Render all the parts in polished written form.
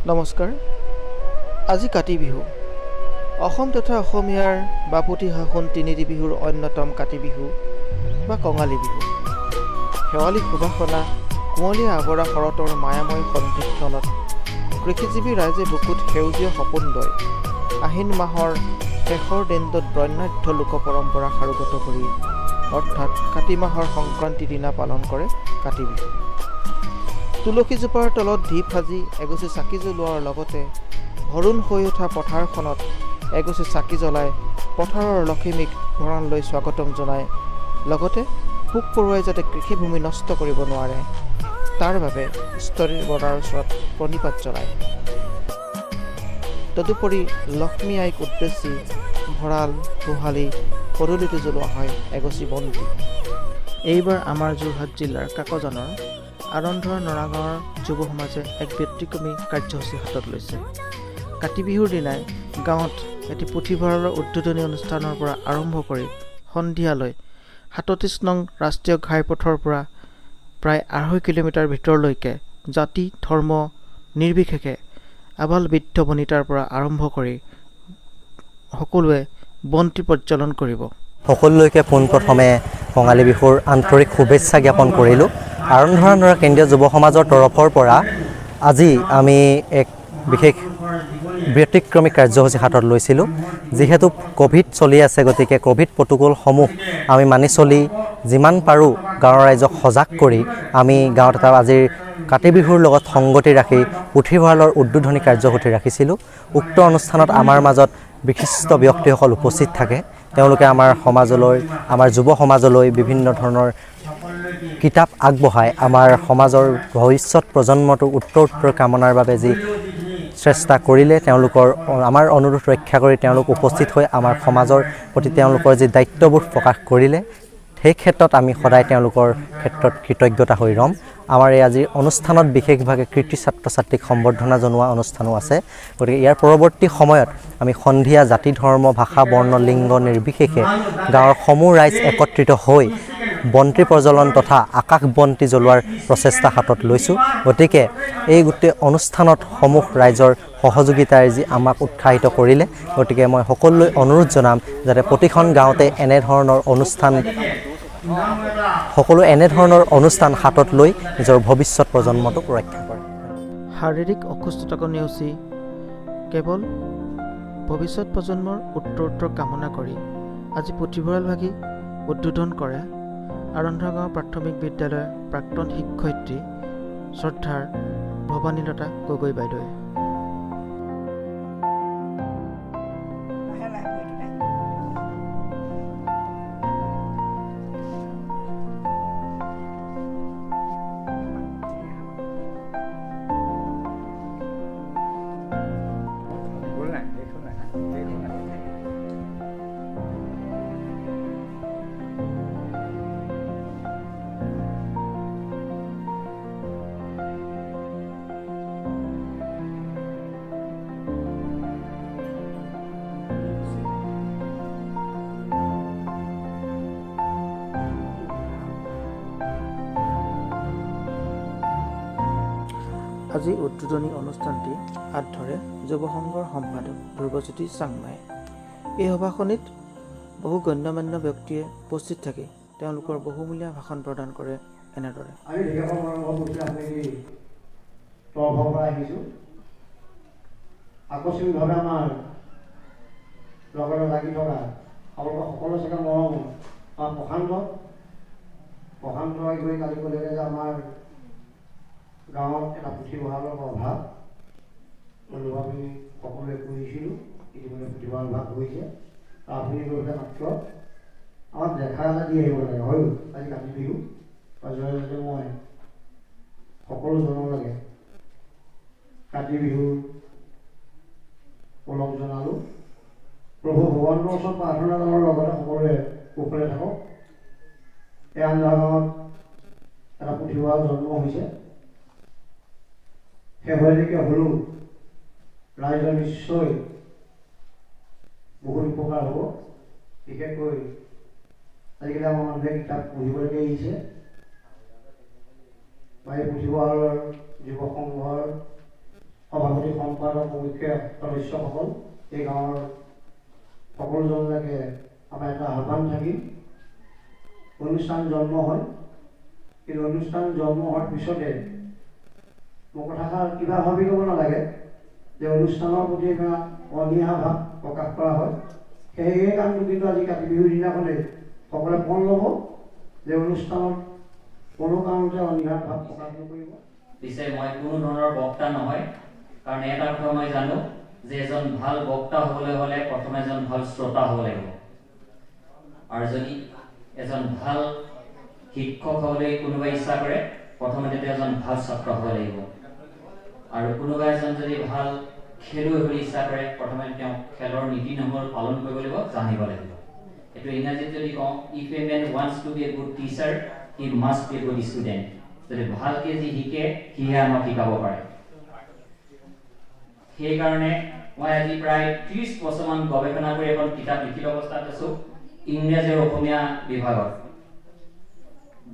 নমস্কাৰ। আজি কাতি বিহু। অসম তথা অসমীয়াৰ বাপতি সাহোন তিনিটি বিহুৰ অন্যতম কাতি বিহু বা কঙালী বিহু। শেৱালি সুবাসনা কুঁৱলীয়ে আৱৰা শৰতৰ মায়াময় সন্ধিক্ষণত কৃষিজীৱী ৰাইজে বুকুত সেউজীয়া সপোন লৈ আহিন মাহৰ শেষৰ দিনটোত বৰ্ণাঢ্য লোক পৰম্পৰা সাৰোগত কৰি অৰ্থাৎ কাতি মাহৰ সংক্ৰান্তিৰ দিনা পালন কৰে কাতি বিহু। তুলসীজোপাৰ তলত ঢিপ সাজি এগছি চাকি জ্বলোৱাৰ লগতে হৰুণ হৈ উঠা পথাৰখনত এগছি চাকি জ্বলাই পথাৰৰ লখিমীক ভঁৰাললৈ স্বাগতম জনায়, লগতে পোক পৰুৱাই যাতে কৃষিভূমি নষ্ট কৰিব নোৱাৰে তাৰ বাবে স্তৰীৰ বৰাৰ ওচৰত প্ৰণিপাত জনায়। তদুপৰি লক্ষ্মী আইক উদ্দেশ্যি ভঁৰাল গোহালি পদূলিতো জ্বলোৱা হয় এগছি বন্তি। এইবাৰ আমাৰ যোৰহাট জিলাৰ কাকজানৰ আৰন্ধৰ নৰাগাঁৱৰ যুৱ সমাজে এক ব্যতিক্ৰমী কাৰ্যসূচী হাতত লৈছে। কাতি বিহুৰ দিনাই গাঁৱত এটি পুথিভঁৰালৰ উদ্বোধনী অনুষ্ঠানৰ পৰা আৰম্ভ কৰি সন্ধিয়ালৈ ৩৭ নং ৰাষ্ট্ৰীয় ঘাইপথৰ পৰা প্ৰায় ২.৫ কিলোমিটাৰ ভিতৰলৈকে জাতি ধৰ্ম নিৰ্বিশেষে আবাল বৃদ্ধ বনিতাৰ পৰা আৰম্ভ কৰি সকলোৱে বন্তি প্ৰজ্বলন কৰিব। সকলোলৈকে পোনপ্ৰথমে কঙালী বিহুৰ আন্তৰিক শুভেচ্ছা জ্ঞাপন কৰিলোঁ। আৰন্ধৰা নৰা কেন্দ্ৰীয় যুৱ সমাজৰ তৰফৰ পৰা আজি আমি এক বিশেষ ব্যতিক্ৰমী কাৰ্যসূচী হাতত লৈছিলোঁ। যিহেতু ক'ভিড চলি আছে, গতিকে ক'ভিড প্ৰট'কলসমূহ আমি মানি চলি যিমান পাৰোঁ গাঁৱৰ ৰাইজক সজাগ কৰি আমি গাঁৱত এটা আজিৰ কাতি বিহুৰ লগত সংগতি ৰাখি পুথিভঁৰালৰ উদ্বোধনী কাৰ্যসূচী ৰাখিছিলোঁ। উক্ত অনুষ্ঠানত আমাৰ মাজত বিশিষ্ট ব্যক্তিসকল উপস্থিত থাকে। তেওঁলোকে আমাৰ সমাজলৈ, আমাৰ যুৱ সমাজলৈ বিভিন্ন ধৰণৰ কিতাপ আগবঢ়াই আমাৰ সমাজৰ ভৱিষ্যত প্ৰজন্মটোক উত্তৰ কামনাৰ বাবে যি চেষ্টা কৰিলে, তেওঁলোকৰ আমাৰ অনুৰোধ ৰক্ষা কৰি তেওঁলোক উপস্থিত হৈ আমাৰ সমাজৰ প্ৰতি তেওঁলোকৰ যি দায়িত্ববোধ প্ৰকাশ কৰিলে, সেই ক্ষেত্ৰত আমি সদায় তেওঁলোকৰ ক্ষেত্ৰত কৃতজ্ঞতা হৈ ৰ'ম। আমাৰ এই আজিৰ অনুষ্ঠানত বিশেষভাৱে কৃতি ছাত্ৰ ছাত্ৰীক সম্বৰ্ধনা জনোৱা অনুষ্ঠানো আছে। গতিকে ইয়াৰ পৰৱৰ্তী সময়ত আমি সন্ধিয়া জাতি ধৰ্ম ভাষা বৰ্ণ লিংগ নিৰ্বিশেষে গাঁৱৰ সমূহ ৰাইজ একত্ৰিত হৈ বন্তি প্ৰজ্বলন তথা আকাশ বন্তি জ্বলোৱাৰ প্ৰচেষ্টা হাতত লৈছোঁ। গতিকে এই গোটেই অনুষ্ঠানত সমূহ ৰাইজৰ সহযোগিতাৰে যি আমাক উৎসাহিত কৰিলে, গতিকে মই সকলোলৈ অনুৰোধ জনাম যাতে প্ৰতিখন গাঁৱতে এনেধৰণৰ অনুষ্ঠান হাতত লৈ নিজৰ ভৱিষ্যত প্ৰজন্মটোক ৰক্ষা কৰে। শাৰীৰিক অসুস্থতাক নেওচি কেৱল ভৱিষ্যত প্ৰজন্মৰ উত্তৰোত্তৰ কামনা কৰি আজি পুথিভঁৰাল ভাগি উদ্বোধন কৰে আৰন্ধৰা গাঁও প্ৰাথমিক বিদ্যালয়ৰ প্ৰাক্তন শিক্ষয়িত্ৰী শ্ৰদ্ধাৰ ভৱানীলতা গগৈ বাইদেৱে। আজি উদ্বোধনী অনুষ্ঠানটি হাত ধৰে যুৱ সংঘৰ সম্পাদক ধ্ৰুৱজ্যোতি চাংমাই। এই সভাখনিত বহু গণ্যমান্য ব্যক্তিয়ে উপস্থিত থাকি তেওঁলোকৰ বহুমূলীয়া ভাষণ প্ৰদান কৰে এনেদৰে। আকস্মিকভাৱে আমাৰ লগতে লাগি থকা আপোনালোকৰ সকলো চাগে মৰম প্ৰশান্ত গৈ কালি ক'লে যে আমাৰ গাঁৱত এটা পুথিভঁৰালৰ অভাৱ অনুভৱ আমি সকলোৱে কৰিছিলোঁ। ইতিমধ্যে পুথিভঁৰাল ভাগ হৈছে। আপুনি গৈ পেলাই মাত্ৰ আমাক দেখা এটা দি আহিব লাগে। হয়, আজি কাতি বিহু যাতে মই সকলো জনাব লাগে। কাতি বিহুৰ পলক জনালোঁ। প্ৰভু ভগৱানৰ ওচৰত প্ৰাৰ্থনা জনাৰ লগতে সকলোৱে কুশলে থাকক। এই আৰন্ধৰা গাঁৱত এটা পুথিভঁৰাল জন্ম হৈছে। শেহতীয়াকৈ হ'লেও ৰাইজৰ নিশ্চয় বহুত উপকাৰ হ'ব। বিশেষকৈ আজিকালি আমাৰ মানুহে কিতাপ পঢ়িবলৈকে আহিছে বা এই পুথিভঁৰালৰ যুৱ সংঘৰ সভাপতি সম্পাদক মুখ্য সদস্যসকল, এই গাঁৱৰ সকলোজনলৈকে আমাৰ এটা আহ্বান থাকিল। অনুষ্ঠান জন্ম হয়, কিন্তু অনুষ্ঠান জন্ম হোৱাৰ পিছতে মোৰ কথাষাৰ কিবা ভাবি ল'ব নালাগে যে অনুষ্ঠানৰ প্ৰতি এটা অনীহা ভাৱ প্ৰকাশ কৰা হয়। সেই কামটো কিন্তু আজি কাতি বিহুৰ দিনাখনেই সকলোৱে মন ল'ব যে অনুষ্ঠানত কোনো কাৰণতে অনীহা ভাৱ প্ৰকাশ নকৰিব। পিছে মই কোনো ধৰণৰ বক্তা নহয়, কাৰণ এটা কথা মই জানো যে এজন ভাল বক্তা হ'বলৈ হ'লে প্ৰথমে এজন ভাল শ্ৰোতা হ'ব লাগিব, আৰু যদি এজন ভাল শিক্ষক হ'বলৈ কোনোবাই ইচ্ছা কৰে প্ৰথমতে এজন ভাল ছাত্ৰ হ'ব লাগিব, আৰু কোনোবা এজন যদি ভাল খেলুৱৈ হ'বলৈ ইচ্ছা কৰে প্ৰথমে তেওঁ খেলৰ নীতি নিয়মবোৰ পালন কৰিব লাগিব, জানিব লাগিব। এইটো ইংৰাজীত যদি কওঁ, if a men wants to be a good teacher he must be a good student. যদি ভালকে যি শিকে সিহে আমাক শিকাব পাৰে। সেইকাৰণে মই আজি প্ৰায় 30 বছৰমান গৱেষণা কৰি এখন কিতাপ লিখিত অৱস্থাত আছোঁ, ইংৰাজী আৰু অসমীয়া বিভাগত।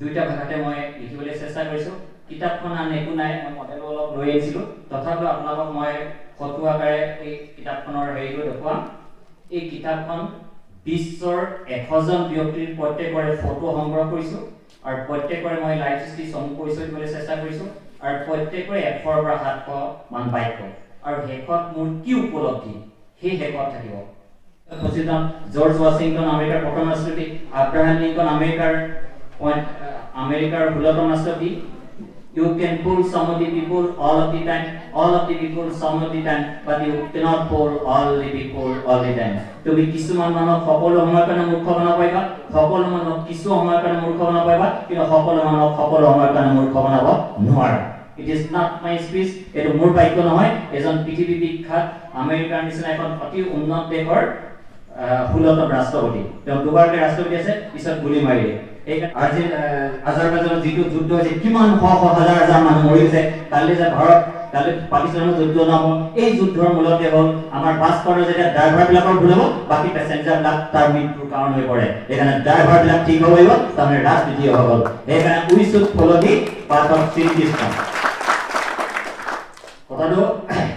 দুইটা ভাষাতে মই লিখিবলৈ চেষ্টা কৰিছোঁ। কিতাপখন আন একো নাই, মই মডেলো অলপ লৈ আহিছিলোঁ, তথাপিও আপোনালোকক মই ফটো আকাৰে এই কিতাপখনৰ হেৰিটো দেখুৱাম। এই কিতাপখন বিশ্বৰ 1000জন ব্যক্তিৰ প্ৰত্যেকৰে ফটো সংগ্ৰহ কৰিছোঁ, আৰু প্ৰত্যেকৰে মই লাইফ হিষ্ট্ৰী চমু পৰিচয় দিবলৈ চেষ্টা কৰিছোঁ, আৰু প্ৰত্যেকৰে 100 পৰা 700 মান বাক্য, আৰু শেষত মোৰ কি উপলব্ধি সেই শেষত থাকিব। প্ৰেচিডেণ্ট জৰ্জ ৱাশ্বিংটন আমেৰিকাৰ প্ৰথম ৰাষ্ট্ৰপতি, আব্ৰাহাম লিংকন আমেৰিকাৰ 16ম ৰাষ্ট্ৰপতি। You can fool some of the people all of the time, all of the people some of the time, but you cannot fool all the people all the time. তুমি কিছুমান মানুহক সকলো সময়ৰ কাৰণে মূৰ্খ বনাব পাৰিবা, সকলো মানুহক কিছু সময়ৰ কাৰণে মূৰ্খ বনাব পাৰিবা, কিন্তু সকলো মানুহক সকলো সময়ৰ কাৰণে মূৰ্খ বনাব নোৱাৰা। It is not my speech, এইটো মোৰ বাক্য নহয়। এজন পৃথিৱী বিখ্যাত আমেৰিকাৰ নিচিনা এখন অতি উন্নত দেশৰ 16তম ৰাষ্ট্ৰপতি, তেওঁ দুবাৰকৈ ৰাষ্ট্ৰপতি আছে, পিছত গুলি মাৰিলে। আজি আজাৰবাইজানৰ যিটো যুদ্ধ হৈছে, কিমান শ হাজাৰ হাজাৰ মানুহ মৰি গৈছে। কালি যে কালি পাকিস্তানৰ যুদ্ধ নহ'ব, এই যুদ্ধৰ মূলতে হ'ল আমাৰ বাছখনৰ যেতিয়া ড্ৰাইভাৰবিলাকৰ ভুল হ'ব, বাকী পেচেঞ্জাৰবিলাক তাৰ মৃত্যুৰ কাৰণ হৈ পৰে। সেইকাৰণে ড্ৰাইভাৰবিলাক ঠিক হ'ব লাগিব, তাৰমানে ৰাজনীতি হৈ গ'ল। সেইকাৰণে we should follow' the path of Srikrishna. কথাটো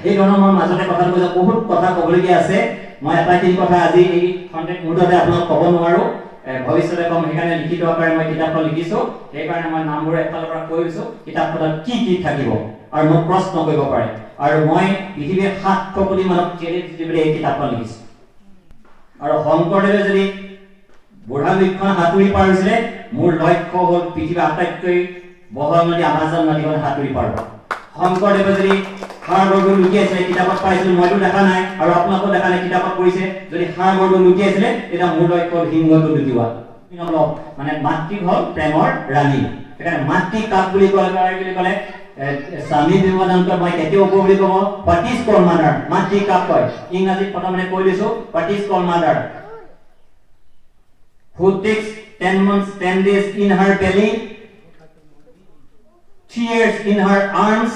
এই ধৰণৰ মই মাজতে কথাটো কৈছোঁ, বহুত কথা ক'বলগীয়া আছে। মই এটাখিনি কথা আজি এই খন্তেক মুহূৰ্ততে আপোনাক ক'ব নোৱাৰোঁ, ভৱিষ্যতে কম। সেইকাৰণে লিখিত আকাৰে মই কিতাপখন লিখিছোঁ। সেইকাৰণে মই নামবোৰ এফালৰ পৰা কৈ দিছোঁ, কিতাপখনত কি কি থাকিব আৰু মোক প্ৰশ্ন কৰিব পাৰে। আৰু মই পৃথিৱীৰ 700 কোটি মানুহক চেলেঞ্জ দিবলৈ এই কিতাপখন লিখিছোঁ। আৰু শংকৰদেৱে যদি বুঢ়া বৃক্ষখন সাঁতুৰি পাৰ হৈছিলে, মোৰ লক্ষ্য হ'ল পৃথিৱীৰ আটাইতকৈ বহল নদী আমাজন নদীখন সাঁতুৰি পাৰ। শংকৰদেৱে যদি সাগৰটো লুকিয়াইছিলে, কিতাপত পাইছিলোঁ, মইতো দেখা নাই আৰু আপোনালোকেও দেখা নাই, কিতাপত পৰিছে। যদি সাগৰটো লুকিয়াইছিলে, তেতিয়া মোৰ লক্ষ্য সিংহটো লুকিওৱা। মানে মাতৃ হ'ল প্ৰেমৰ ৰাণী। সেইকাৰণে মাতৃ কাক বুলি ক'লে স্বামী বিবেকানন্দক মই কেতিয়াও ক'ব বুলি ক'ব, হোৱাট ইজ কল্ড মাদাৰ। মাতৃ কাক কয়? ইংৰাজীত প্ৰথমতে কৈ দিছোঁ, what is called mother. Who takes 10 months 10 days in her belly, 3 years in her arms,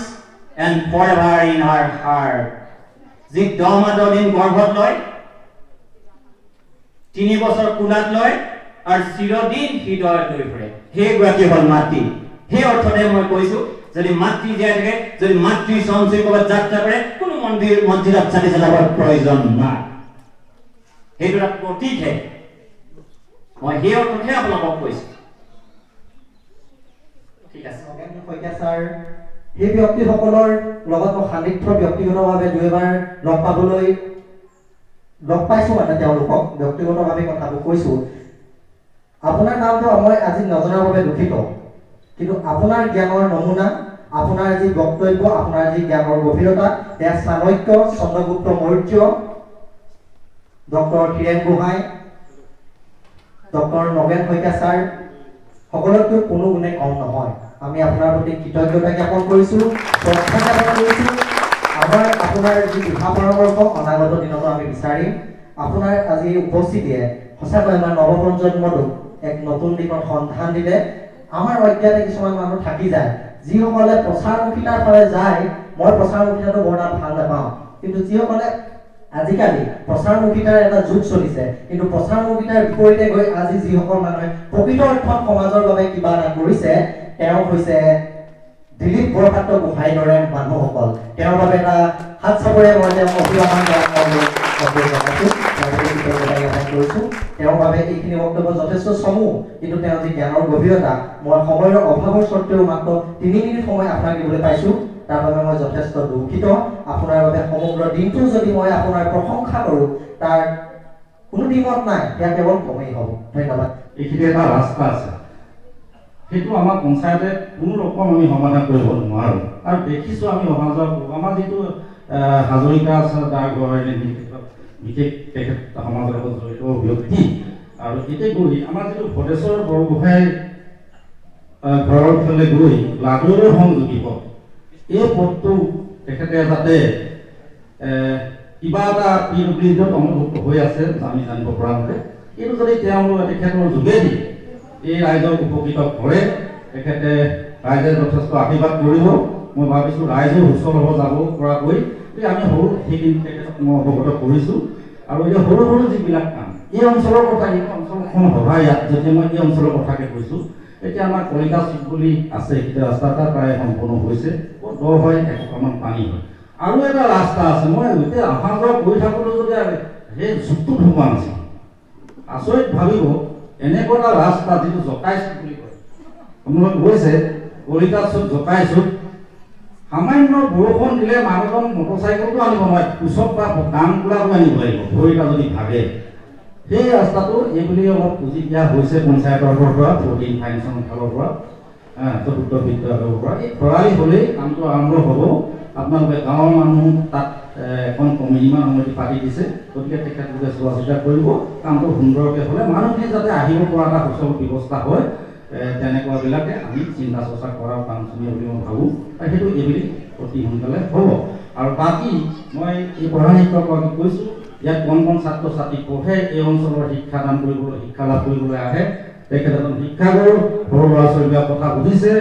and forever in her heart. যি 10 মাহ 10 দিন গৰ্ভত লয়, 3 বছৰ কোলাত লয়, আৰু চিৰদিন হৃদয়ত লৈ ফুৰে, সেইগৰাকী হ'ল মাতৃ। সেই অৰ্থতে মই কৈছোঁ, যদি মাতৃ জীয়াই থাকে, যদি মাতৃ সঞ্চয় ক'ৰবাত যাত্ৰা কৰে, কোনো মন্দিৰত চাকি জ্বলাবৰ প্ৰয়োজন নাই। সেইটো এটা প্ৰতীকহে। মই সেই অৰ্থতে আপোনালোকক কৈছোঁ। ঠিক আছে। শইকীয়া ছাৰ, সেই ব্যক্তিসকলৰ লগত মই সান্নিধ্য ব্যক্তিগতভাৱে 2 এবাৰ লগ পাইছোঁ, মানে তেওঁলোকক ব্যক্তিগতভাৱে কথাবোৰ কৈছোঁ। আপোনাৰ নামটো মই আজি নজনাৰ বাবে দুখিত, কিন্তু আপোনাৰ জ্ঞানৰ নমুনা, আপোনাৰ যি বক্তব্য, আপোনাৰ যি জ্ঞানৰ গভীৰতা, এয়া Chanakya, Chandragupta Maurya, doctor Hiren Gohain, doctor Nagen Saikia sir, সকলোতকৈ কোনো গুণে কম নহয়। আমি আপোনাৰ প্ৰতি কৃতজ্ঞতা জ্ঞাপন কৰিছোঁ, শ্ৰদ্ধা জ্ঞাপন কৰিছোঁ। আপোনাৰ যি দিহা পৰামৰ্শ অনাগত দিনতো আমি বিচাৰিম। আপোনাৰ আজি উপস্থিতিয়ে সঁচাকৈ আমাৰ নৱপ্ৰজন্মটোক এক নতুন দিশৰ সন্ধান দিলে। আমাৰ অজ্ঞাতে কিছুমান মানুহ থাকি যায়, যিসকলে প্ৰচাৰমুখিতাৰ ফালে যায়। মই প্ৰচাৰমুখিতাটো বৰ এটা ভাল নাপাওঁ, কিন্তু যিসকলে আজিকালি প্ৰচাৰমুখিতাৰ এটা যুগ চলিছে, কিন্তু প্ৰচাৰমুখিতাৰ বিপৰীতে গৈ আজি যিসকল মানুহে প্ৰকৃত অৰ্থত সমাজৰ বাবে কিবা এটা কৰিছে, তেওঁ হৈছে দিলীপ বৰপাত্ৰ গোহাঁইৰ দৰে মানুহসকল তেওঁৰ বাবে এটা হাত চাপৰে মই তেওঁক অভিবাদন জনাইছোঁ তেওঁৰ বাবে এইখিনি বক্তব্য যথেষ্ট চমু কিন্তু তেওঁৰ যি জ্ঞানৰ গভীৰতা মই সময়ৰ অভাৱৰ স্বত্তেও মাত্ৰ 3 মিনিট সময় আপোনাক দিবলৈ পাইছোঁ তাৰ বাবে মই যথেষ্ট দুখিত আপোনাৰ বাবে সমগ্ৰ দিনটো যদি মই আপোনাৰ প্ৰশংসা কৰোঁ তাৰ কোনো দিনত নাই সেয়া কেৱল কমেই হ'ব ধন্যবাদ এইখিনি এটা ৰাস্তা আছে সেইটো আমাৰ পঞ্চায়তে কোনো ৰকম আমি সমাধান কৰিব নোৱাৰোঁ আৰু দেখিছোঁ আমি সমাজৰ আমাৰ যিটো হাজৰিকা আছে তাৰ বিশেষ তেখেত সমাজৰ লগত জড়িত ব্যক্তি আৰু এতিয়া গৈ আমাৰ যিটো ভদেশ্বৰ বৰগোহাঁই ঘৰৰ ফালে গৈ লাডুৰে সংযোগী পথ এই পথটো তেখেতে যাতে কিবা এটা পিডব্লিউডিত অন্তৰ্ভুক্ত হৈ আছে আমি জানিব পৰা মতে এইটো যদি তেওঁলোকে তেখেতৰ যোগেদি এই ৰাইজক উপকৃত কৰে তেখেতে ৰাইজে যথেষ্ট আশীৰ্বাদ কৰিব মই ভাবিছোঁ ৰাইজেও সুচল হ'ব যাব পৰাকৈ আমি সৰু সেইখিনি তেখেতক মই অৱগত কৰিছোঁ আৰু এই সৰু সৰু যিবিলাক কাম এই অঞ্চলৰ কথা এই অঞ্চলখন সভাই ইয়াত যেতিয়া মই এই অঞ্চলৰ কথাকে কৈছোঁ এতিয়া আমাৰ কলিতা চুক বুলি আছে এতিয়া ৰাস্তা এটা প্ৰায় সম্পূৰ্ণ হৈছে বৰ দ হয় একমান পানী হয় আৰু এটা ৰাস্তা আছে মই এতিয়া অহা যোৱা কৰি থাকোঁতে যদি সেই চুকটো ঢুকোৱা নাছিল আচৰিত ভাবিব এনেকুৱা এটা ৰাস্তা যিটো জকাই চুক বুলি কয় আপোনালোক গৈছে কলিতা চুক জকাই চুক সামান্য বৰষুণ দিলে মানুহজন মটৰচাইকেলটো আনিব নোৱাৰে কোচত বা কাম কোলাটো আনিব লাগিব ভৰিটা যদি ভাগে সেই ৰাস্তাটো এইবুলি অলপ পুঁজি দিয়া হৈছে পঞ্চায়তৰ পৰা 14 ফাইনেন্সৰ ফালৰ পৰা চতুৰ্থ বিত্ত আয়োগৰ পৰা এই খৰালি হ'লেই কামটো আৰম্ভ হ'ব আপোনালোকে গাঁৱৰ মানুহ তাত এখন কমিটি সমিতি পাতি দিছে গতিকে তেখেতলোকে চোৱা চিতা কৰিব কামটো সুন্দৰকৈ হ'লে মানুহখিনি যাতে আহিব পৰা এটা সুচল ব্যৱস্থা হয় তেনেকুৱাবিলাকে আমি চিন্তা চৰ্চা কৰাৰ কামখিনি বুলি মই ভাবোঁ আৰু সেইটো এইবুলি অতি সোনকালে হ'ব আৰু বাকী মই এই প্ৰধান শিক্ষকগৰাকীক কৈছোঁ ইয়াত কণ ছাত্ৰ ছাত্ৰী পঢ়ে এই অঞ্চলৰ শিক্ষাদান কৰিবলৈ শিক্ষা লাভ কৰিবলৈ আহে তেখেত এজন শিক্ষাগুৰু সৰু ল'ৰা ছোৱালীবিলাক কথা বুজিছে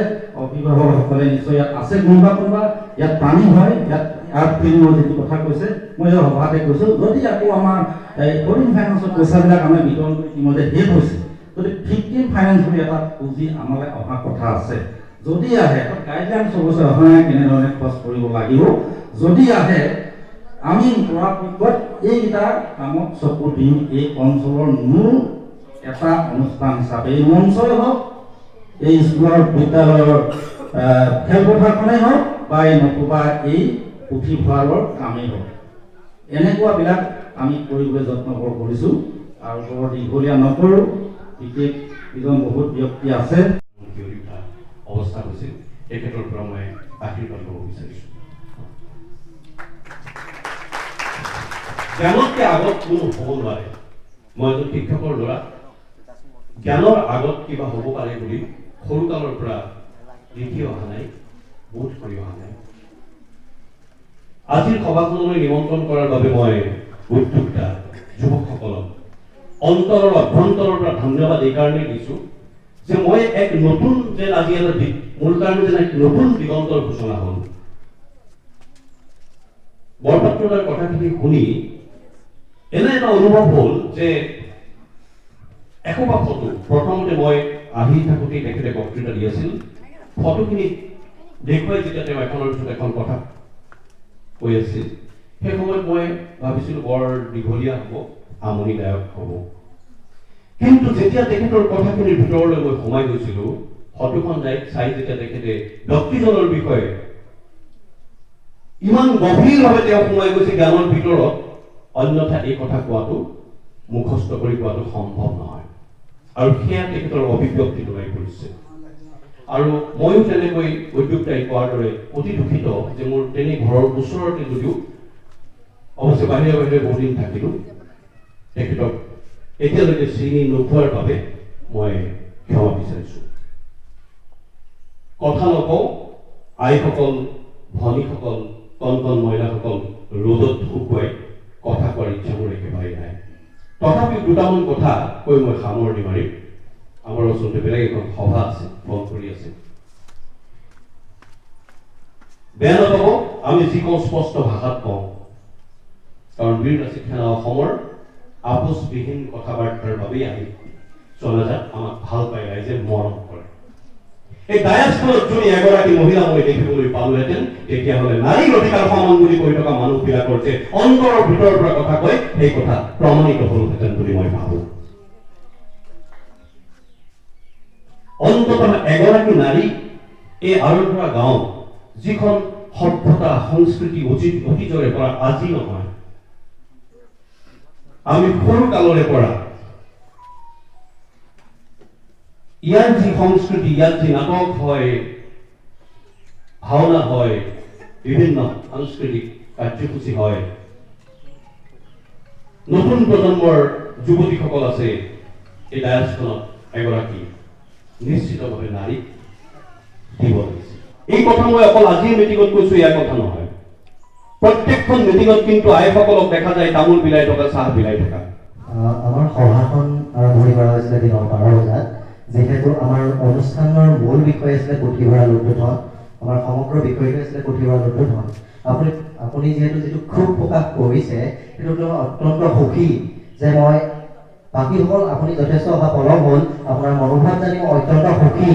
অভিভাৱকসকলে নিশ্চয় ইয়াত আছে কোনোবা ইয়াত পানী হয় ইয়াত ফিল্মৰ যিটো কথা কৈছে মই এই সভাতে কৈছোঁ যদি আকৌ আমাৰ 14 ফাইনেন্সৰ পইচাবিলাক আমি বিতৰণ কৰি ইতিমধ্যে শেষ হৈছে যদি 15 ফাইনেন্স বুলি এটা পুঁজি আমালৈ অহা কথা আছে যদি আহে গাইডলাইন অৱশ্যে অহা নাই কেনেধৰণে খৰচ কৰিব লাগিব যদি আহে আমি পৰাপক্ষত এইকেইটা কামত চকু দিম এই অঞ্চলৰ মূল এটা অনুষ্ঠান হিচাপে এই মঞ্চই হওক এই স্কুলৰ বিদ্যালয়ৰ খেলপথাৰখনেই হওক বা এই নতুবা এই পুথিভঁৰালৰ কামেই হওক এনেকুৱাবিলাক আমি কৰিবলৈ যত্ন কৰিছোঁ আৰু বৰ দীঘলীয়া নকৰোঁ বিশেষ এজন বহুত ব্যক্তি আছে অৱস্থা হৈছিল তেখেতৰ পৰা মই আশীৰ্বাদ ল'ব বিচাৰিছোঁ জ্ঞানতকৈ আগত কোনো হ'ব নোৱাৰে মই এজন শিক্ষকৰ ল'ৰা জ্ঞানৰ আগত কিবা হ'ব পাৰে বুলি সৰুকালৰ পৰা লিখি অহা নাই বোধ কৰি অহা নাই আজিৰ সভাখনলৈ নিমন্ত্ৰণ কৰাৰ বাবে মই উদ্যোক্তা যুৱকসকলক অন্তৰৰ অভ্যন্তৰৰ পৰা ধন্যবাদ এইকাৰণেই দিছোঁ যে মই এক নতুন যেন আজি এটা মোৰ কাৰণে যেন এক নতুন দিগন্তৰ ঘোষণা হ'ল বৰপাত্ৰৰ কথাখিনি শুনি এনে এটা অনুভৱ হ'ল যে একোপা ফটো প্ৰথমতে মই আহি থাকোঁতেই তেখেতে বক্তৃতা দি আছিল ফটোখিনি দেখুৱাই যেতিয়া তেওঁ এখনৰ পিছত এখন কথা কৈ আছিল সেই সময়ত মই ভাবিছিলোঁ বৰ দীঘলীয়া হ'ব আমনিদায়ক হ'ব কিন্তু যেতিয়া তেখেতৰ কথাখিনিৰ ভিতৰলৈ মই সোমাই গৈছিলোঁ ফটোখন চাই যেতিয়া তেখেতে ব্যক্তিজনৰ বিষয়ে ইমান গভীৰভাৱে তেওঁ সোমাই গৈছে জ্ঞানৰ ভিতৰত অন্যথা এই কথা কোৱাটো মুখস্থ কৰি কোৱাটো সম্ভৱ নহয় আৰু সেয়া তেখেতৰ অভিব্যক্তিটো হৈ পৰিছে আৰু ময়ো তেনেকৈ উদ্যোক্তাই কোৱাৰ দৰে অতি দুখিত যে মোৰ তেনে ঘৰৰ ওচৰতে যদিও অৱশ্যে বাহিৰে বাহিৰে বহুদিন থাকিলোঁ তেখেতক এতিয়ালৈকে চিনি নোপোৱাৰ বাবে মই ক্ষমা বিচাৰিছোঁ কথা নকওঁ আইসকল ভনীসকল কণ মহিলাসকল ৰ'দত শুকুৱাই কথা কোৱাৰ ইচ্ছা মোৰ একেবাৰে নাই তথাপিও দুটামান কথা কৈ মই সামৰণি মাৰিম আমাৰ ওচৰতে বেলেগ এখন সভা আছে ফোন কৰি আছে বেয়া নাপাব আমি যি কওঁ স্পষ্ট ভাষাত কওঁ কাৰণ বীৰ লাচিত সেনা অসমৰ আপোচবিহীন কথাবাৰ্তাৰ বাবেই আমি জনাজাত আমাক ভাল পাই ৰাইজে মৰম কৰে এই ডায়াসখনত যদি এগৰাকী মহিলা মই দেখিবলৈ পালোহেঁতেন তেতিয়াহ'লে নাৰীৰ অধিকাৰ সমান বুলি কৈ থকা মানুহবিলাকৰ যে অন্তৰৰ ভিতৰৰ পৰা কথা কয় সেই কথা প্ৰমাণিত হ'লহেঁতেন বুলি মই ভাবোঁ। অন্ততঃ এগৰাকী নাৰী এই আৰধৰা গাঁও যিখন সভ্যতা সংস্কৃতি অতীজৰে পৰা আজি নহয়, আমি সৰু কালৰে পৰা ইয়াৰ যি সংস্কৃতি, ইয়াত যি নাটক হয়, ভাওনা হয়, বিভিন্ন সাংস্কৃতিক কাৰ্যসূচী হয়, নতুন প্ৰজন্মৰ যুৱতীসকল আছে, এই ডায়াসখনত এগৰাকী নিশ্চিতভাৱে নাৰীক দিব লাগিছে। এই কথা মই অকল আজিৰ মিটিঙত কৈছো, ইয়াৰ কথা নহয়। প্ৰত্যেকখন মিটিঙত কিন্তু আইসকলক দেখা যায় তামোল বিলাই থকা, চাহ বিলাই থকা। আমাৰ সভাখন আৰম্ভণি কৰা হৈছিলে দিনৰ 12 বজাত। যিহেতু আমাৰ অনুষ্ঠানৰ মূল বিষয় আছিলে পুথিভঁৰাল উদ্বোধন, আমাৰ সমগ্ৰ বিষয়টো আছিলে পুথিভঁৰাল উদ্বোধন। আপুনি যিহেতু যিটো ক্ষোভ প্ৰকাশ কৰিছে সেইটো অত্যন্ত সুখী যে মই বাকীসকল আপুনি যথেষ্ট অহা পলম হ'ল, আপোনাৰ মনোভাৱ জানি মই অত্যন্ত সুখী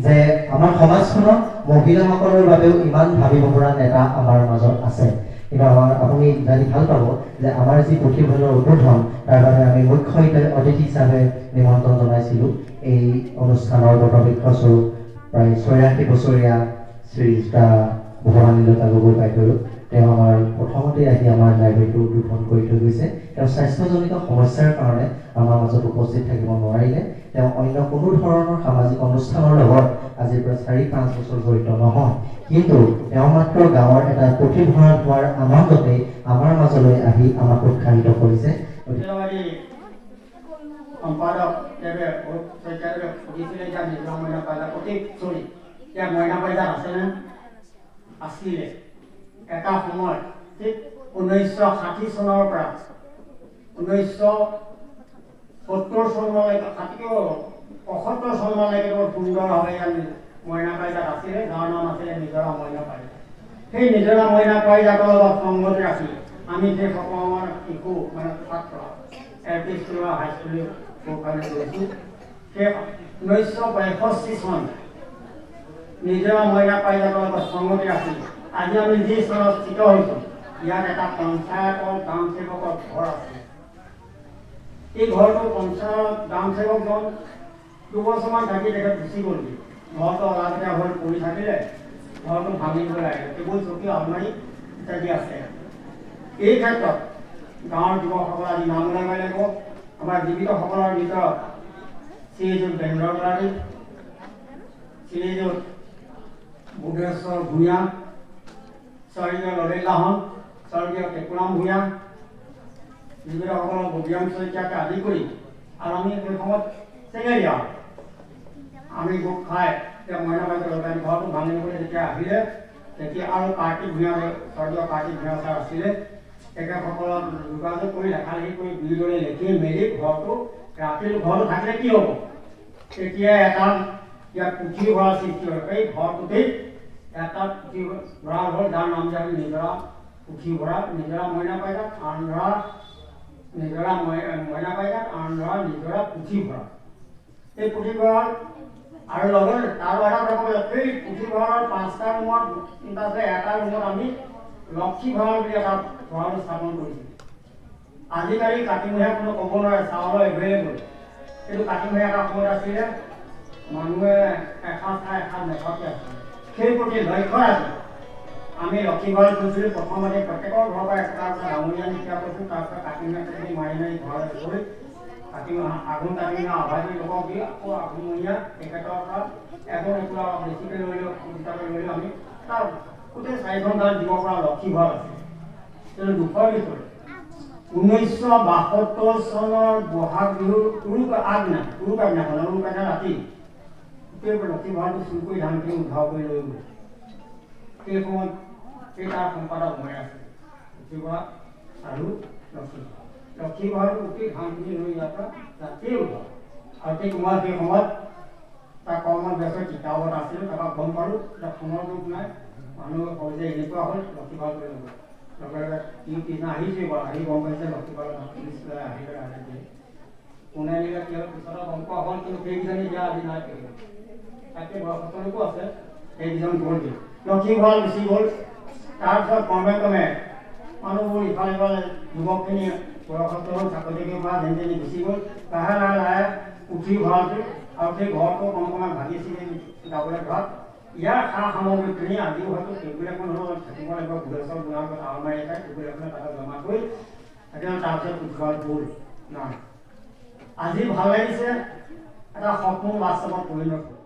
যে আমাৰ সমাজখনত মহিলাসকলৰ বাবেও ইমান ভাবিব পৰা নেতা আমাৰ মাজত আছে। কিন্তু আপুনি জানি ভাল পাব যে আমাৰ যি পুথিভঁৰালৰ উদ্বোধন তাৰ বাবে আমি মুখ্য অতিথি হিচাপে নিমন্ত্ৰণ জনাইছিলোঁ এই অনুষ্ঠানৰ বটবৃক্ষস্বৰূপ প্ৰায় 86 বছৰীয়া শ্ৰীযুতা ভৱানীলতা গগৈ বাইদেউ। তেওঁ আমাৰ প্ৰথমতে আহি আমাৰ লাইব্ৰেৰীটো উদ্বোধন কৰি থৈ গৈছে। তেওঁ স্বাস্থ্যজনিত সমস্যাৰ কাৰণে আমাৰ মাজত উপস্থিত থাকিব নোৱাৰিলে। তেওঁ অন্য কোনো ধৰণৰ সামাজিক অনুষ্ঠানৰ লগত আজিৰ পৰা 4-5 বছৰ জড়িত নহয়, কিন্তু তেওঁ মাত্ৰ গাঁৱৰ এটা পুথিভঁৰাল হোৱাৰ আনন্দতে আমাৰ মাজলৈ আহি আমাক উৎসাহিত কৰিছে। সম্পাদক সুধিছিলে যে নিজৰ মইনা পাইজা প্ৰতি চৰি এতিয়া মইনা পাইজা আছেনে? আছিলে এটা সময়ত, ঠিক 1960 চনৰ পৰা 1970 চনলৈকে, 75 চনলৈকে বৰ সুন্দৰভাৱে ইয়াত মইনা পাইজাত আছিলে। যাৰ নাম আছিলে নিজৰা মইনা পাইজা। সেই নিজৰা মইনা পাইজাতৰ লগত সংগতি ৰাখি আমি সেই সকলৰ শিশু মানে ছাত্ৰ LP স্কুলৰ হাইস্কুলীয় গৈছোঁ। সেই 1965 চন নিজৰা মইনা পাইজাতৰ লগত সংগতি ৰাখি আজি আমি যি চনত স্থিত হৈছোঁ, ইয়াত এটা পঞ্চায়তৰ গ্ৰাম সেৱকৰ ঘৰ আছে। এই ঘৰটো পঞ্চায়ত গ্ৰাম সেৱকজন 2 বছৰমান থাকি তেখেত গুচি গ'লগৈ। ঘৰটো অলাগতীয়া হৈ পৰি থাকিলে, ঘৰটো ভাঙিবলৈ লাগিলে। টেবুল চকী আলমাৰি ইত্যাদি আছে। এই ক্ষেত্ৰত গাঁৱৰ যুৱকসকল আজি নাম ওলাব লাগিব। আমাৰ জীৱিতসকলৰ ভিতৰত শ্ৰীযুত বেন্দ্ৰ বৰালী, শ্ৰীযুত বুধেশ্বৰ ভূঞা, স্বৰ্গীয় ললিত লাহন, স্বৰ্গীয় টেকুৰাম ভূঞা, জীৱিতসকলৰ ববিৰাম শইকীয়াকে আদি কৰি আৰু আমি সেই সময়ত চেঙেলীয়া আমি গোট খাই এতিয়া মইনা পাইজা ঘৰটো ভাঙিবলৈ যেতিয়া আহিলে, তেতিয়া আৰু কাৰ্তিক ভূঞা, স্বৰ্গীয় কাৰ্তিক ভূঞা ছাৰ আছিলে। তেখেতসকলক যোগাযোগ কৰি লেখালেখি কৰি দুইজনে লেখি মেলি ঘৰটো ৰাতি ঘৰটো থাকিলে কি হ'ব, তেতিয়া এটা ইয়াত পুথিভঁৰাল সৃষ্টি হয়। এই ঘৰটোতেই এটা পুথিভঁৰাল হ'ল, যাৰ নাম যে নিজৰা পুথিভঁৰাল, নিজৰা মইনা পাইজাত আন্ধ্ৰা, নিজৰা মইনা পাইজাত আন্ধ্ৰা নিজৰা পুথিভঁৰাল। এই পুথিভঁৰাল আৰু লগত আৰু এটা ৰকম এই পুথিভঁৰালৰ 5টা ৰুমত চিন্তা আছে। এটা ৰুমত আমি লক্ষী ভঁৰাল বুলি এটা ভঁৰাল স্থাপন কৰিছিলোঁ। আজিকালি কাতিমহীয়া কোনো ক'ব নোৱাৰে, চাউলৰ এভেইলেবল। কিন্তু কাতিমহীয়া এটা সময়ত আছিলে, মানুহে এসাঁজ খাই এসাঁজ নেখাওঁতে আছিলে। সেই প্ৰতি লক্ষ্য ৰাখি আমি লক্ষী ভঁৰাল কৰিছিলোঁ। প্ৰথমতে প্ৰত্যেকৰ ঘৰৰ পৰা এটা ডাঙৰীয়া নিশা কৰিছোঁ। তাৰপিছত কাতিমহীয়া মাৰি মাৰি ঘৰলৈ গৈ আঘোণ কাতিমহীয়া আভাজি লোকক দি আকৌ আঘোণমহীয়া তেখেতৰ পৰা এজন একোৰা বেছিকৈ লৈ লৈ আমি তাৰ গোটেই 4খন গাঁৱত দিব পৰা লক্ষী ভঁৰাল আছে। কিন্তু দুখৰ বিষয় 1972 চনৰ বহাগ বিহুৰ উৰুকাদিনাখন ৰাতি গোটেই লক্ষী ভঁৰালটো চুৰ কৰি ধানখিনি উদ্ধাৰ কৰি লৈ গ'ল। সেই সময়ত সেই তাৰ সম্পাদক মই আছে লক্ষী ভঁৰাল আৰু লক্ষী ভঁৰালটো গোটেই ধানখিনি লৈ ইয়াৰ পৰা ৰাতিয়ে উদ্ধাৰ। আৰু ঠিক মই সেই সময়ত তাৰ কৰ্মত ব্যস্ত কিতাপত আছিলোঁ। তাৰপৰা গম পালোঁ এতিয়া ফোনৰ যুগ নাই, মানুহে কয় যে এনেকুৱা হ'ল লক্ষী ভঁৰাল কৰি ল'ব। লগে লগে পিছদিনা আহিছে বাৰু, আহি গম পাইছে লক্ষী ভঁৰাল পুলিচ লৈ আহিলে কোনে নিলে কি হ'ল পিছত গম পোৱা হ'ল। কিন্তু সেইকেইজনী এতিয়া আজি নাই। তাতে বয়সস্থলোকো আছে সেইকেইজন গ'লগৈ লক্ষী ভঁৰাল গুচি গ'ল তাৰপিছত ক্ৰমে মানুহবোৰ ইফালে ইফালে যুৱকখিনি বয়সস্থ হ'ল চাকৰি পৰা যেনে গুচি গ'ল লাহে লাহে পুথি ভঁৰালটো আৰু সেই ঘৰটো ক্ৰমে ভাগি চিঙি যাবলৈ ধৰাত ইয়াৰ সা সামগ্ৰীখিনি আজিও হয়তো টেবুল এখন হ'লেও থাকিব লাগিব ভুলেশ্বৰ গুণাৰ কথা আলমাৰি এটাই টেবুল এখনে তাতে জমা কৰি এতিয়া তাৰপিছত পুথিভঁৰাল গ'ল নাই আজি ভাল লাগিছে এটা সপোন বাস্তৱত পৰিণত হ'ল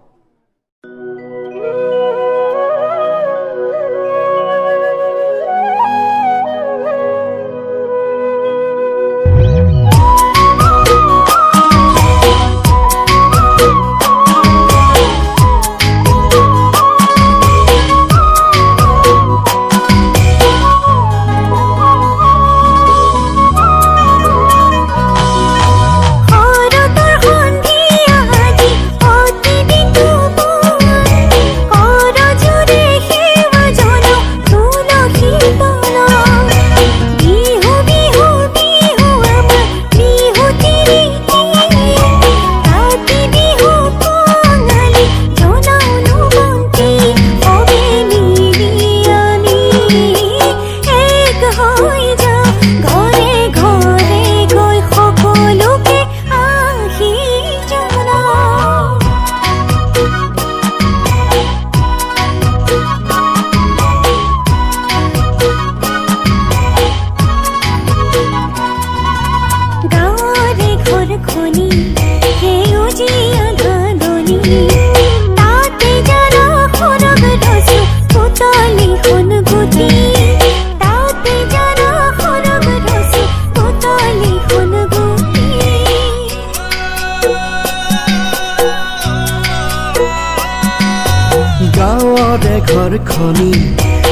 ঘৰখনি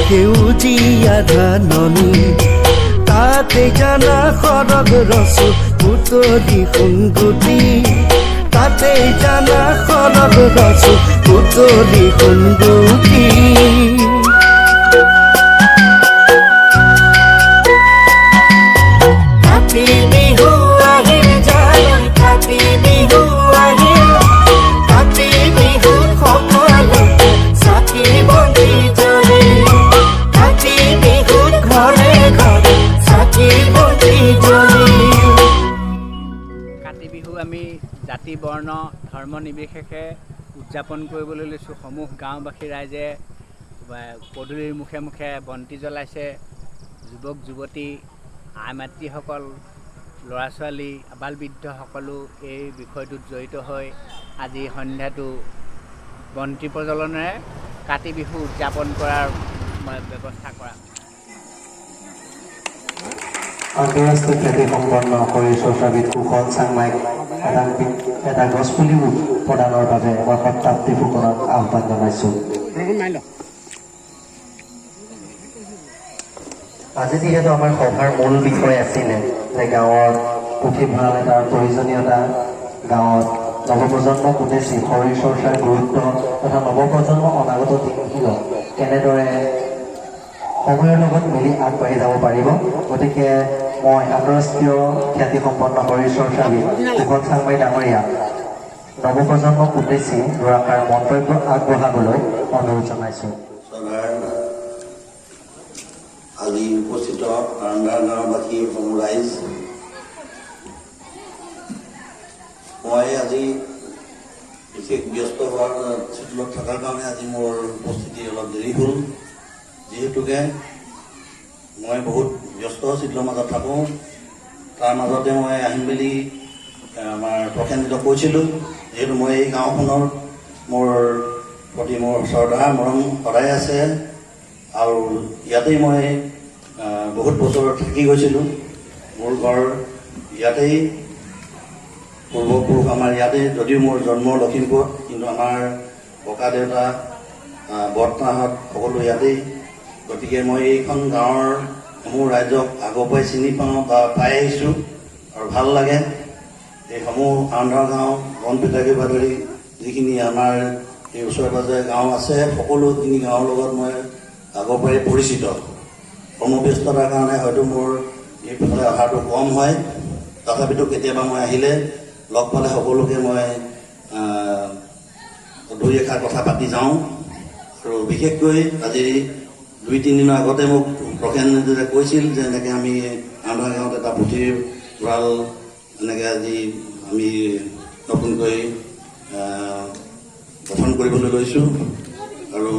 সেউজীয়া ধাননি তাতে জানা সৰগ ৰচু পুতলি সোণগুটি তাতে জানা সৰগ ৰচু পুতলি সোণগুটি কাতি বিহু আহিল যায় কাতি বিহু আহিল কাতি বিহুত সকলোতে চাকি বন্তি জ্বলে কাতি বিহুত ঘৰে ঘৰে চাকি বন্তি জ্বলে কাতি বিহু আমি জাতি বৰ্ণ ধৰ্ম নিৰ্বিশেষে উদযাপন কৰিবলৈ লৈছোঁ সমূহ গাঁওবাসী ৰাইজে পদূলিৰ মুখে মুখে বন্তি জ্বলাইছে যুৱক যুৱতী আই মাতৃসকল ল'ৰা ছোৱালী আবাল বৃদ্ধ সকলো এই বিষয়টোত জড়িত হৈ আজি সন্ধ্যাটো বন্তি প্ৰজ্বলনেৰে কাতি বিহু উদযাপন কৰাৰ ব্যৱস্থা কৰা আন্তঃৰাষ্ট্ৰীয় খ্যাতি সম্পন্ন শৰীৰ চৰ্চাবিদ কুশল চাংমাইক এটা গছপুলি প্ৰদানৰ বাবে মই শতাব্দী ফুকনক আহ্বান জনাইছোঁ। আজি যিহেতু আমাৰ সভাৰ মূল বিষয় আছিলে যে গাঁৱৰ পুথিভঁৰাল এটাৰ প্ৰয়োজনীয়তা গাঁৱত নৱপ্ৰজন্মক উদ্দেশ্যি শৰীৰ চৰ্চাৰ গুৰুত্ব তথা নৱপ্ৰজন্ম অনাগত দিনবোৰত কেনেদৰে সময়ৰ লগত মিলি আগবাঢ়ি যাব পাৰিব গতিকে মই আন্তঃৰাষ্ট্ৰীয় খ্যাতিসম্পন্ন শৰীৰ চৰ্চাবিদ কুশল চাংমাই ডাঙৰীয়া নৱপ্ৰজন্মক উদ্দেশ্যি দুআষাৰ মন্তব্য আগবঢ়াবলৈ অনুৰোধ জনাইছোঁ। আজি উপস্থিত আৰন্ধাৰ গাঁওবাসী সমূহ ৰাইজ মই আজি বিশেষ ব্যস্ত হোৱাৰ চিটলত থকাৰ কাৰণে আজি মোৰ উপস্থিতি অলপ দেৰি হ'ল যিহেতুকে মই বহুত ব্যস্ত চিটলৰ মাজত থাকোঁ তাৰ মাজতে মই আহিম বুলি আমাৰ প্ৰসেনজিত কৈছিলোঁ যিহেতু মই এই গাঁওখনৰ মোৰ প্ৰতি মোৰ শ্ৰদ্ধা মৰম সদায় আছে আৰু ইয়াতেই মই বহুত বছৰ থাকি গৈছিলোঁ মোৰ ঘৰ ইয়াতেই পূৰ্বপুৰুষ আমাৰ ইয়াতে যদিও মোৰ জন্ম লখিমপুৰত কিন্তু আমাৰ ককা দেউতা বৰ্তাহঁত সকলো ইয়াতেই গতিকে মই এইখন গাঁৱৰ সমূহ ৰাইজক আগৰ পৰাই চিনি পাওঁ বা পাই আহিছোঁ আৰু ভাল লাগে এই সমূহ আৰন্ধাৰ গাঁও বনপিটাকীৰ পৰা ধৰি যিখিনি আমাৰ এই ওচৰে পাজৰে গাঁও আছে সকলোখিনি গাঁৱৰ লগত মই আগৰ পৰাই পৰিচিত কৰ্মব্যস্ততাৰ কাৰণে হয়তো মোৰ এইফালে অহাটো কম হয় তথাপিতো কেতিয়াবা মই আহিলে লগ পালে সকলোকে মই দুই এষাৰ কথা পাতি যাওঁ। আৰু বিশেষকৈ আজি 2-3 দিনৰ আগতে মোক প্ৰসেনজিতে কৈছিল যে এনেকৈ আমি আন্ধা গাঁৱত এটা পুথিৰ ভঁৰাল এনেকৈ আজি আমি নতুনকৈ গঠন কৰিবলৈ লৈছোঁ। আৰু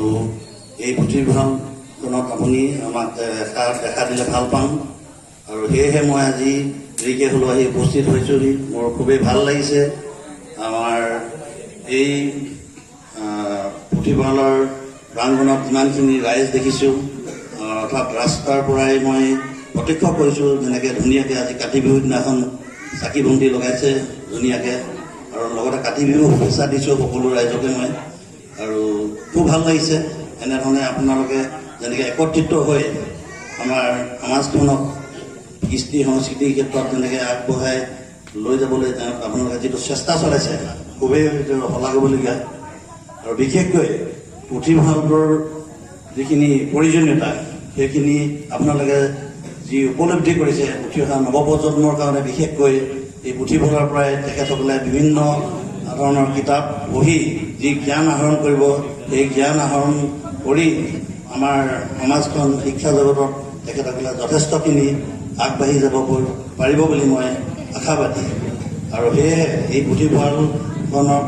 এই পুথিভঁৰালখনত আপুনি আমাক দেখা দিলে ভাল পাম। আৰু সেয়েহে মই আজি দেৰিকৈ হ'লেও আহি উপস্থিত হৈছোঁ। মোৰ খুবেই ভাল লাগিছে। আমাৰ এই পুথিভঁৰালৰ প্ৰাংগণত যিমানখিনি ৰাইজ দেখিছোঁ, অৰ্থাৎ ৰাস্তাৰ পৰাই মই প্ৰত্যক্ষ কৰিছোঁ যেনেকৈ ধুনীয়াকৈ আজি কাতি বিহুৰ দিনাখন চাকি বন্তি লগাইছে ধুনীয়াকৈ। আৰু লগতে কাতি বিহু শুভেচ্ছা দিছোঁ সকলো ৰাইজকে মই। আৰু খুব ভাল লাগিছে এনেধৰণে আপোনালোকে যেনেকৈ একত্ৰিত হৈ আমাৰ সমাজখনক কৃষ্টি সংস্কৃতিৰ ক্ষেত্ৰত যেনেকৈ আগবঢ়াই লৈ যাবলৈ আপোনালোকে যিটো চেষ্টা চলাইছে খুবেই শলাগিবলগীয়া। আৰু বিশেষকৈ পুথিভঁৰালটোৰ যিখিনি প্ৰয়োজনীয়তা সেইখিনি আপোনালোকে যি উপলব্ধি কৰিছে উঠি অহা নৱপ্ৰজন্মৰ কাৰণে বিশেষকৈ এই পুথিভঁৰালৰ পৰাই তেখেতসকলে বিভিন্ন ধৰণৰ কিতাপ পঢ়ি যি জ্ঞান আহৰণ কৰিব, সেই জ্ঞান আহৰণ কৰি আমাৰ সমাজখন শিক্ষা জগতত তেখেতসকলে যথেষ্টখিনি আগবাঢ়ি যাব পাৰিব বুলি মই আশাবাদী। আৰু সেয়েহে এই পুথিভঁৰালখনৰ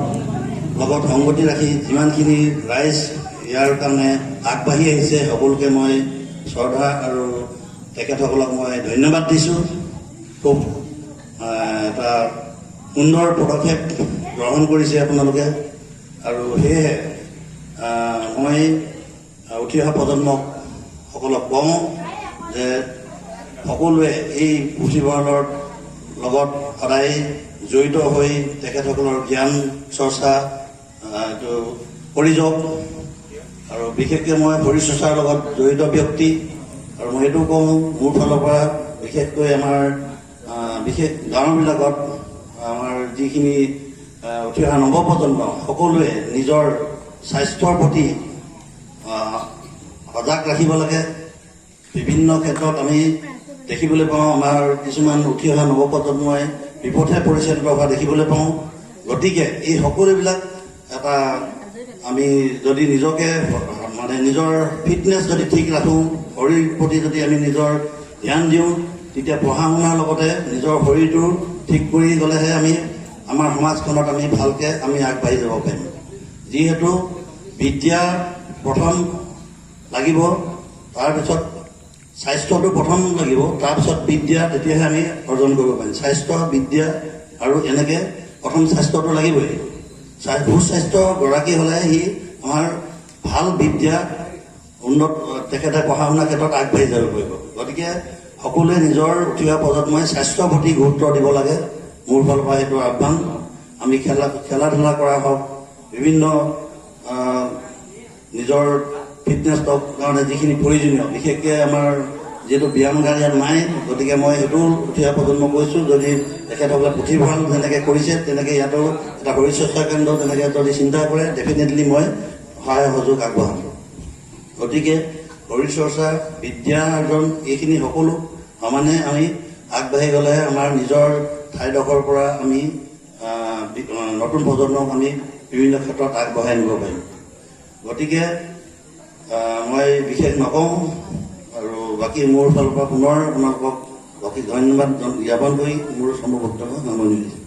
লগত সংগতি ৰাখি যিমানখিনি ৰাইজ ইয়াৰ কাৰণে আগবাঢ়ি আহিছে সকলোকে মই শ্ৰদ্ধা আৰু তেখেতসকলক মই ধন্যবাদ দিছোঁ। খুব এটা সুন্দৰ পদক্ষেপ গ্ৰহণ কৰিছে আপোনালোকে। আৰু সেয়েহে মই উঠি অহা প্ৰজন্মসকলক কওঁ যে সকলোৱে এই পুথিভঁৰালৰ লগত সদায় জড়িত হৈ তেখেতসকলৰ জ্ঞান চৰ্চা এইটো কৰি যাওক। আৰু বিশেষকৈ মই শৰীৰ চৰ্চাৰ লগত জড়িত ব্যক্তি। আৰু মই এইটো কওঁ মোৰ ফালৰ পৰা বিশেষকৈ আমাৰ বিশেষ গাঁওবিলাকত আমাৰ যিখিনি উঠি অহা নৱপ্ৰজন্ম সকলোৱে নিজৰ স্বাস্থ্যৰ প্ৰতি সজাগ ৰাখিব লাগে। বিভিন্ন ক্ষেত্ৰত আমি দেখিবলৈ পাওঁ আমাৰ কিছুমান উঠি অহা নৱপ্ৰজন্মই বিপথে পৰিচালিত হোৱা দেখিবলৈ পাওঁ। গতিকে এই সকলোবিলাক এটা আমি যদি নিজকে মানে নিজৰ ফিটনেছ যদি ঠিক ৰাখোঁ, শৰীৰ প্ৰতি যদি আমি নিজৰ ধ্যান দিওঁ, তেতিয়া পঢ়া শুনাৰ লগতে নিজৰ শৰীৰটো ঠিক কৰি গ'লেহে আমি আমাৰ সমাজখনত আমি ভালকৈ আমি আগবাঢ়ি যাব পাৰিম। যিহেতু বিদ্যা প্ৰথম লাগিব, তাৰপিছত স্বাস্থ্যটো প্ৰথম লাগিব, তাৰপিছত বিদ্যা, তেতিয়াহে আমি অৰ্জন কৰিব পাৰিম। স্বাস্থ্য বিদ্যা আৰু এনেকৈ প্ৰথম স্বাস্থ্যটো লাগিবই। সুস্বাস্থ্য গৰাকী হ'লে সি আমাৰ ভাল বিদ্যা উন্নত তেখেতে পঢ়া শুনাৰ ক্ষেত্ৰত আগবাঢ়ি যাব পাৰিব। গতিকে সকলোৱে নিজৰ উঠি অহা প্ৰজন্মই স্বাস্থ্যৰ প্ৰতি গুৰুত্ব দিব লাগে। মোৰ ফালৰ পৰা সেইটো আহ্বান। আমি খেলা ধূলা কৰা হওক, বিভিন্ন নিজৰ ফিটনেছৰ কাৰণে যিখিনি প্ৰয়োজনীয়, বিশেষকৈ আমাৰ যিহেতু ব্যায়ামগাৰ ইয়াত নাই, গতিকে মই সেইটো উঠি অহা প্ৰজন্মক কৈছোঁ যদি তেখেতসকলে পুথিভঁৰাল যেনেকৈ কৰিছে তেনেকৈ ইয়াতো এটা শৰীৰ চৰ্চা কেন্দ্ৰ তেনেকৈ যদি চিন্তা কৰে ডেফিনেটলি মই সহায় সহযোগ আগবঢ়াম। গতিকে শৰীৰ চৰ্চা, বিদ্যা অৰ্জন এইখিনি সকলো সমানে আমি আগবাঢ়ি গ'লেহে আমাৰ নিজৰ ঠাইডোখৰৰ পৰা আমি নতুন প্ৰজন্মক আমি বিভিন্ন ক্ষেত্ৰত আগবঢ়াই নিব পাৰিম। গতিকে মই বিশেষ নকওঁ। আৰু বাকী মোৰ ফালৰ পৰা পুনৰ আপোনালোকক বাকী ধন্যবাদ জ্ঞাপন কৰি মোৰ সম্ভৱ বক্তব্য সামৰণি দিছোঁ।